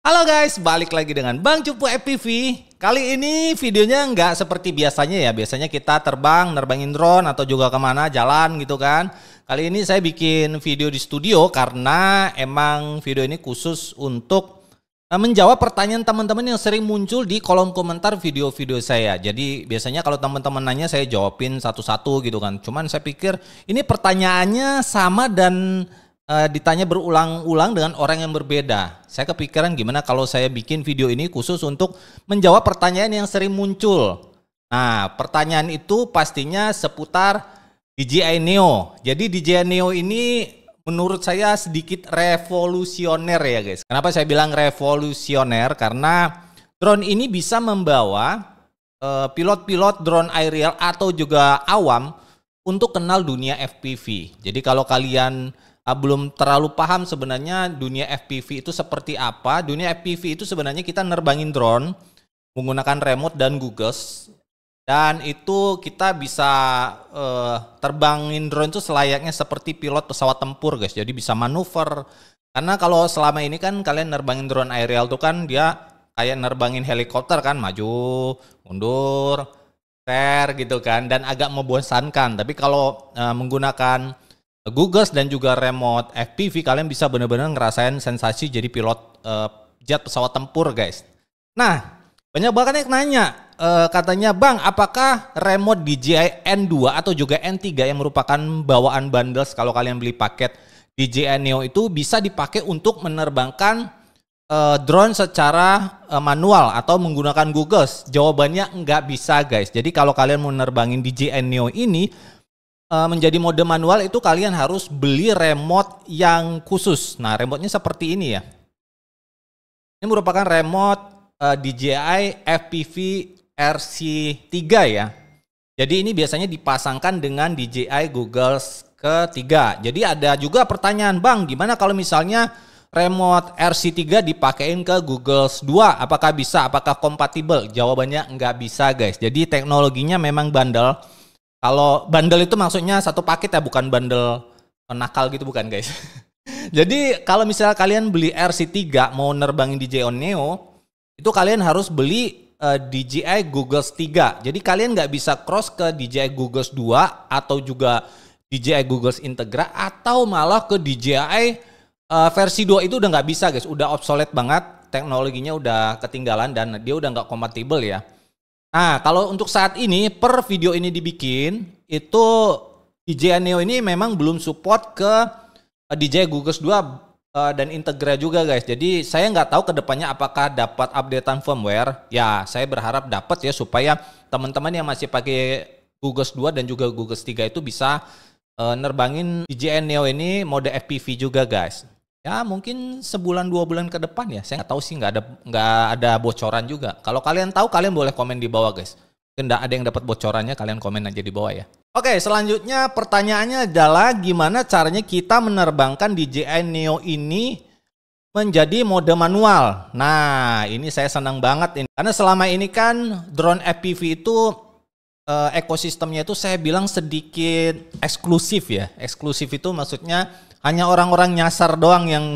Halo guys, balik lagi dengan Bang Cupu FPV. Kali ini videonya nggak seperti biasanya ya. Biasanya kita terbang, nerbangin drone atau juga kemana, jalan gitu kan. Kali ini saya bikin video di studio karena emang video ini khusus untuk menjawab pertanyaan teman-teman yang sering muncul di kolom komentar video-video saya. Jadi biasanya kalau teman-teman nanya saya jawabin satu-satu gitu kan. Cuman saya pikir ini pertanyaannya sama dan ditanya berulang-ulang dengan orang yang berbeda. Saya kepikiran gimana kalau saya bikin video ini khusus untuk menjawab pertanyaan yang sering muncul. Nah, pertanyaan itu pastinya seputar DJI Neo. Jadi DJI Neo ini menurut saya sedikit revolusioner ya guys. Kenapa saya bilang revolusioner? Karena drone ini bisa membawa pilot-pilot drone aerial atau juga awam untuk kenal dunia FPV. Jadi kalau kalian belum terlalu paham sebenarnya dunia FPV itu seperti apa. Dunia FPV itu sebenarnya kita nerbangin drone menggunakan remote dan goggles. Dan itu kita bisa terbangin drone itu selayaknya seperti pilot pesawat tempur guys. Jadi bisa manuver. Karena kalau selama ini kan kalian nerbangin drone aerial itu kan dia kayak nerbangin helikopter kan. Maju, mundur, fair gitu kan. Dan agak membosankan. Tapi kalau menggunakan goggles dan juga remote FPV kalian bisa benar-benar ngerasain sensasi jadi pilot jet pesawat tempur guys. Nah, banyak banget yang nanya katanya Bang, apakah remote DJI N2 atau juga N3 yang merupakan bawaan bundles kalau kalian beli paket DJI Neo itu bisa dipakai untuk menerbangkan drone secara manual atau menggunakan goggles? Jawabannya nggak bisa guys. Jadi kalau kalian mau nerbangin DJI Neo ini menjadi mode manual itu kalian harus beli remote yang khusus. Nah, remote-nya seperti ini ya. Ini merupakan remote DJI FPV RC3 ya. Jadi ini biasanya dipasangkan dengan DJI Goggles ketiga. Jadi ada juga pertanyaan, Bang, gimana kalau misalnya remote RC3 dipakein ke Goggles 2? Apakah bisa? Apakah kompatibel? Jawabannya nggak bisa guys. Jadi teknologinya memang bandel. Kalau bundle itu maksudnya satu paket ya, bukan bundle nakal gitu, bukan guys. Jadi kalau misalnya kalian beli RC3 mau nerbangin DJI Neo, itu kalian harus beli DJI Goggles 3. Jadi kalian nggak bisa cross ke DJI Goggles 2 atau juga DJI Goggles Integra atau malah ke DJI versi 2 itu udah nggak bisa guys. Udah obsolete banget, teknologinya udah ketinggalan dan dia udah nggak kompatibel ya. Nah, kalau untuk saat ini, per video ini dibikin, itu DJI Neo ini memang belum support ke DJI Goggles 2 dan Integra juga guys. Jadi saya nggak tahu kedepannya apakah dapat updatean firmware. Ya, saya berharap dapat ya supaya teman-teman yang masih pakai Goggles 2 dan juga Goggles 3 itu bisa nerbangin DJI Neo ini mode FPV juga guys. Ya mungkin sebulan 2 bulan ke depan ya. Saya nggak tahu sih, nggak ada bocoran juga. Kalau kalian tahu kalian boleh komen di bawah guys. Mungkin ada yang dapat bocorannya, kalian komen aja di bawah ya. Oke, selanjutnya pertanyaannya adalah gimana caranya kita menerbangkan DJI Neo ini menjadi mode manual. Nah ini saya senang banget ini. Karena selama ini kan drone FPV itu ekosistemnya itu saya bilang sedikit eksklusif ya. Eksklusif itu maksudnya hanya orang-orang nyasar doang yang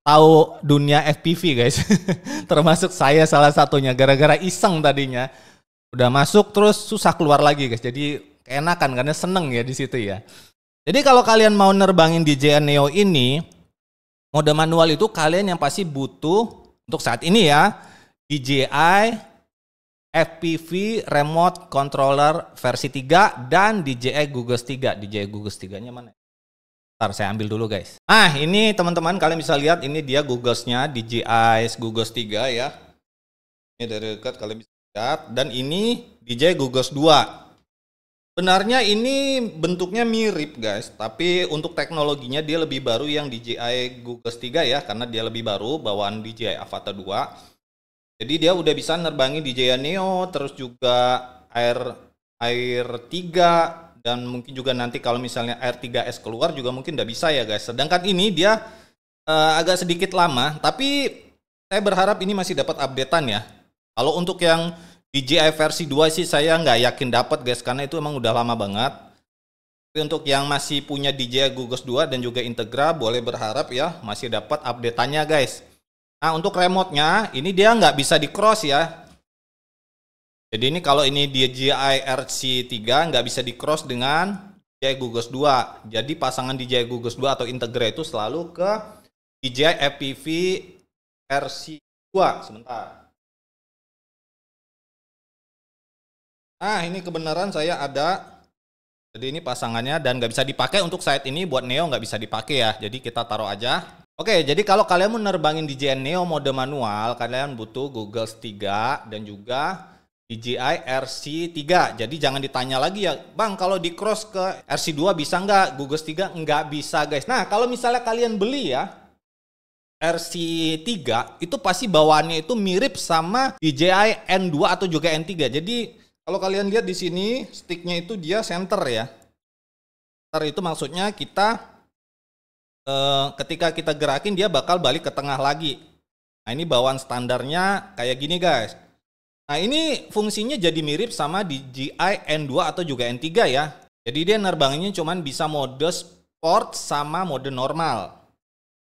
tahu dunia FPV guys. Termasuk saya salah satunya, gara-gara iseng tadinya. Udah masuk terus susah keluar lagi guys. Jadi keenakan karena seneng ya di situ ya. Jadi kalau kalian mau nerbangin DJI Neo ini mode manual itu kalian yang pasti butuh untuk saat ini ya DJI FPV Remote Controller versi 3 dan DJI Goggles 3. DJI Goggles 3-nya mana? Ntar saya ambil dulu guys. Nah ini teman-teman kalian bisa lihat ini dia Googlesnya DJI Goggles 3 ya. Ini dari dekat kalian bisa lihat. Dan ini DJI Goggles 2. Sebenarnya ini bentuknya mirip guys. Tapi untuk teknologinya dia lebih baru yang DJI Goggles 3 ya. Karena dia lebih baru bawaan DJI Avata 2. Jadi dia udah bisa nerbangin DJI Neo. Terus juga Air 3. Dan mungkin juga nanti kalau misalnya Air 3S keluar juga mungkin udah bisa ya guys. Sedangkan ini dia agak sedikit lama. Tapi saya berharap ini masih dapat updatean ya. Kalau untuk yang DJI versi 2 sih saya nggak yakin dapat guys. Karena itu emang udah lama banget. Tapi untuk yang masih punya DJI Goggles 2 dan juga Integra boleh berharap ya masih dapat updateannya guys. Nah untuk remote-nya ini dia nggak bisa di cross ya. Jadi ini kalau ini DJI RC3 nggak bisa di cross dengan DJI Gugus 2. Jadi pasangan DJI Gugus 2 atau Integra itu selalu ke DJI FPV RC2. Sebentar. Nah ini kebenaran saya ada. Jadi ini pasangannya dan nggak bisa dipakai untuk saat ini buat Neo nggak bisa dipakai ya. Jadi kita taruh aja. Oke, jadi kalau kalian mau nerbangin DJI Neo mode manual, kalian butuh Google 3 dan juga DJI RC3. Jadi jangan ditanya lagi ya, Bang kalau di cross ke RC2 bisa nggak? Google 3 nggak bisa guys. Nah kalau misalnya kalian beli ya RC3 itu pasti bawaannya itu mirip sama DJI N2 atau juga N3. Jadi kalau kalian lihat di sini sticknya itu dia center ya. Center itu maksudnya kita ketika kita gerakin dia bakal balik ke tengah lagi. Nah ini bawaan standarnya kayak gini guys. Nah ini fungsinya jadi mirip sama DJI N2 atau juga N3 ya. Jadi dia nerbanginnya cuman bisa mode sport sama mode normal.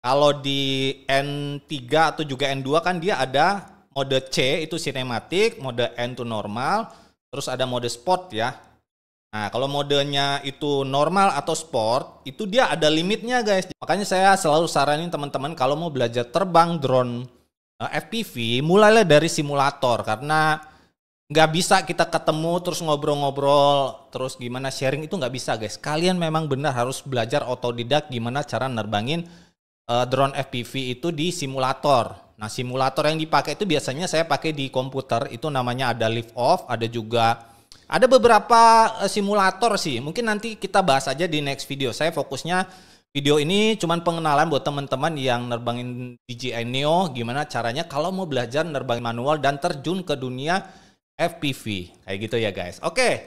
Kalau di N3 atau juga N2 kan dia ada mode C itu sinematik, mode N itu normal, terus ada mode sport ya. Nah kalau modenya itu normal atau sport itu dia ada limitnya guys. Makanya saya selalu saranin teman-teman kalau mau belajar terbang drone FPV mulailah dari simulator karena nggak bisa kita ketemu terus ngobrol-ngobrol terus gimana sharing itu nggak bisa guys. Kalian memang benar harus belajar otodidak gimana cara nerbangin drone FPV itu di simulator. Nah simulator yang dipakai itu biasanya saya pakai di komputer itu namanya ada lift off, ada juga ada beberapa simulator sih. Mungkin nanti kita bahas aja di next video. Saya fokusnya video ini cuman pengenalan buat teman-teman yang nerbangin DJI Neo gimana caranya kalau mau belajar nerbangin manual dan terjun ke dunia FPV kayak gitu ya guys. Oke,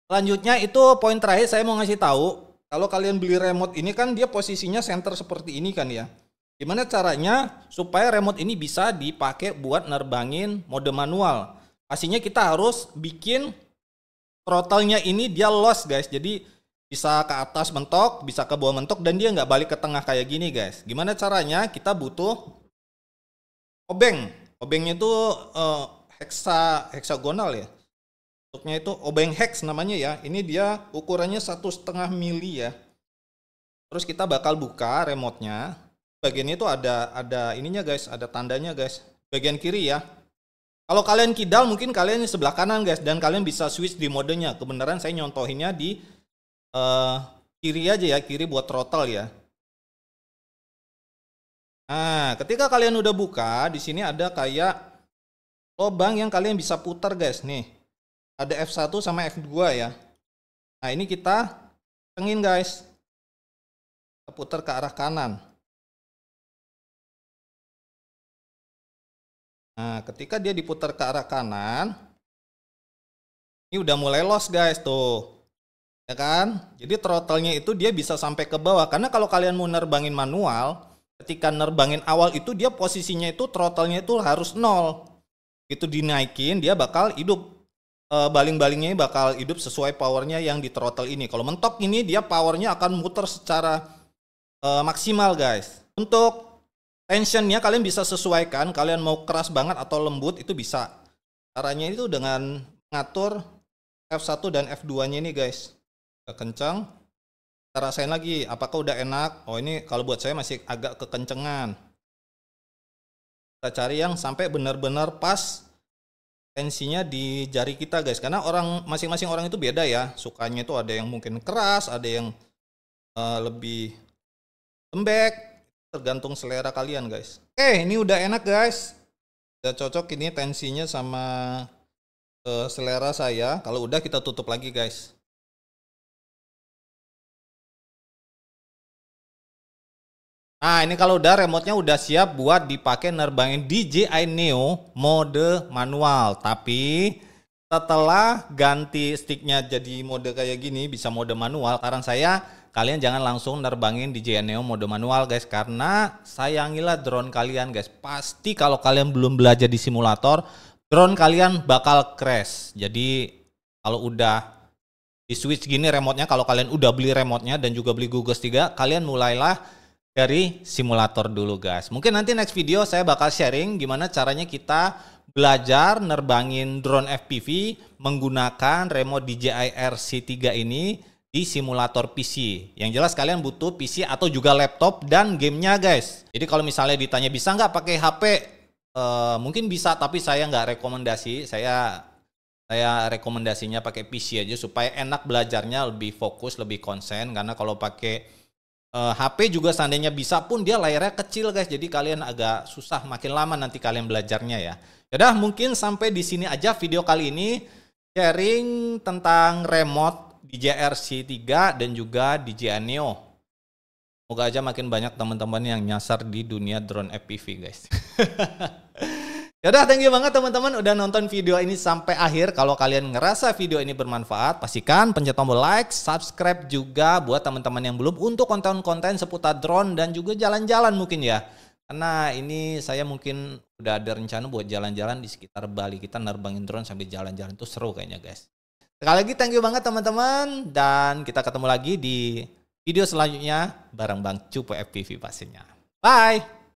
selanjutnya itu poin terakhir saya mau ngasih tahu kalau kalian beli remote ini kan dia posisinya center seperti ini kan ya. Gimana caranya supaya remote ini bisa dipakai buat nerbangin mode manual? Pastinya kita harus bikin throttle-nya ini dia loss guys. Jadi bisa ke atas mentok, bisa ke bawah mentok, dan dia nggak balik ke tengah kayak gini guys. Gimana caranya? Kita butuh obeng. Obengnya itu heksagonal ya. Bentuknya itu obeng hex namanya ya. Ini dia ukurannya 1,5 mili ya. Terus kita bakal buka remote-nya. Bagian itu ada ininya guys, ada tandanya guys. Bagian kiri ya. Kalau kalian kidal mungkin kalian di sebelah kanan guys, dan kalian bisa switch di modenya. Kebenaran saya nyontohinnya di kiri aja ya, kiri buat throttle ya. Nah, ketika kalian udah buka, di sini ada kayak lubang yang kalian bisa putar guys. Nih, ada F1 sama F2 ya. Nah, ini kita tengin guys. Kita putar ke arah kanan. Nah, ketika dia diputar ke arah kanan, ini udah mulai loss guys tuh. Ya kan? Jadi throttle-nya itu dia bisa sampai ke bawah. Karena kalau kalian mau nerbangin manual, ketika nerbangin awal itu dia posisinya itu throttle-nya itu harus 0. Itu dinaikin dia bakal hidup. Baling-balingnya bakal hidup sesuai powernya yang di throttle ini. Kalau mentok ini dia powernya akan muter secara maksimal guys. Untuk tensionnya kalian bisa sesuaikan. Kalian mau keras banget atau lembut itu bisa. Caranya itu dengan ngatur F1 dan F2-nya ini guys. Kencang, kita rasain lagi apakah udah enak. Oh ini kalau buat saya masih agak kekencengan. Kita cari yang sampai benar-benar pas tensinya di jari kita guys, karena masing-masing orang itu beda ya, sukanya itu ada yang mungkin keras, ada yang lebih lembek, tergantung selera kalian guys. Oke, ini udah enak guys, udah cocok ini tensinya sama selera saya. Kalau udah kita tutup lagi guys. Nah ini kalau udah remote-nya udah siap buat dipakai nerbangin DJI Neo mode manual. Tapi setelah ganti sticknya jadi mode kayak gini bisa mode manual, saran saya kalian jangan langsung nerbangin DJI Neo mode manual guys. Karena sayangilah drone kalian guys. Pasti kalau kalian belum belajar di simulator, drone kalian bakal crash. Jadi kalau udah di switch gini remote-nya, kalau kalian udah beli remote-nya dan juga beli Gugus 3, kalian mulailah dari simulator dulu guys. Mungkin nanti next video saya bakal sharing gimana caranya kita belajar nerbangin drone FPV menggunakan remote DJI RC3 ini di simulator PC. Yang jelas kalian butuh PC atau juga laptop dan gamenya guys. Jadi kalau misalnya ditanya bisa nggak pakai HP, mungkin bisa, tapi saya nggak rekomendasi. Saya rekomendasinya pakai PC aja supaya enak belajarnya, lebih fokus, lebih konsen. Karena kalau pakai HP juga seandainya bisa pun dia layarnya kecil guys. Jadi kalian agak susah, makin lama nanti kalian belajarnya ya. Yaudah, mungkin sampai di sini aja video kali ini. Sharing tentang remote DJI RC3 dan juga DJI Neo. Semoga aja makin banyak teman-teman yang nyasar di dunia drone FPV guys. Yaudah, thank you banget teman-teman udah nonton video ini sampai akhir. Kalau kalian ngerasa video ini bermanfaat, pastikan pencet tombol like, subscribe juga buat teman-teman yang belum untuk konten-konten seputar drone dan juga jalan-jalan mungkin ya. Karena ini saya mungkin udah ada rencana buat jalan-jalan di sekitar Bali. Kita nerbangin drone sambil jalan-jalan, itu seru kayaknya guys. Sekali lagi thank you banget teman-teman, dan kita ketemu lagi di video selanjutnya bareng Bang Cupu FPV pastinya. Bye!